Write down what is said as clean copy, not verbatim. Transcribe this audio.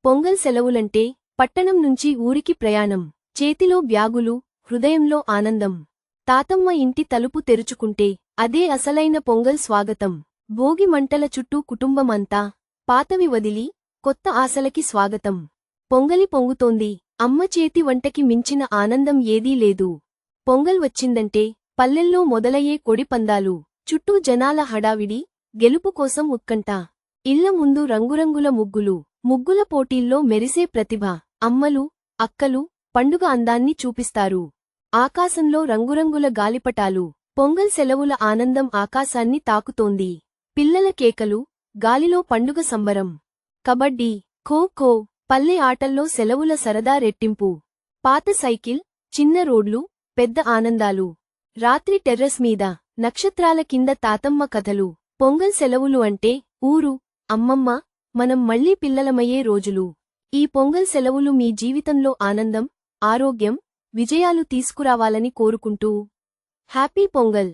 పొంగల్ సెలవులంటే పట్టణం నుంచి ఊరికి ప్రయాణం, చేతిలో బ్యాగులు, హృదయంలో ఆనందం. తాతమ్మ ఇంటి తలుపు తెరుచుకుంటే అదే అసలైన పొంగల్ స్వాగతం. భోగి మంటల చుట్టూ కుటుంబమంతా, పాతవి వదిలి కొత్త ఆశలకి స్వాగతం. పొంగలి పొంగుతోంది, అమ్మ చేతి వంటకి మించిన ఆనందం ఏదీ లేదు. పొంగల్ వచ్చిందంటే పల్లెల్లో మొదలయ్యే కొడి పందాలు, చుట్టూ జనాల హడావిడి, గెలుపు కోసం ఉత్కంఠ. ఇళ్ల ముందు రంగురంగుల ముగ్గులు, ముగ్గుల పోటీల్లో మెరిసే ప్రతిభ. అమ్మలు, అక్కలు పండుగ అందాన్ని చూపిస్తారు. ఆకాశంలో రంగురంగుల గాలిపటాలు. పొంగల్ సెలవుల ఆనందం ఆకాశాన్ని తాకుతోంది. పిల్లల కేకలు, గాలిలో పండుగ సంబరం. కబడ్డీ, ఖో-ఖో, పల్లె ఆటల్లో సెలవుల సరదా రెట్టింపు. పాత సైకిల్, చిన్న రోడ్లు, పెద్ద ఆనందాలు. రాత్రి టెర్రస్ మీద, నక్షత్రాల కింద తాతమ్మ కథలు. పొంగల్ సెలవులు అంటే ఊరు, అమ్మమ్మ, మనం మళ్లీ పిల్లలమయ్యే రోజులు. ఈ పొంగల్ సెలవులు మీ జీవితంలో ఆనందం, ఆరోగ్యం, విజయాలు తీసుకురావాలని కోరుకుంటూ హ్యాపీ పొంగల్.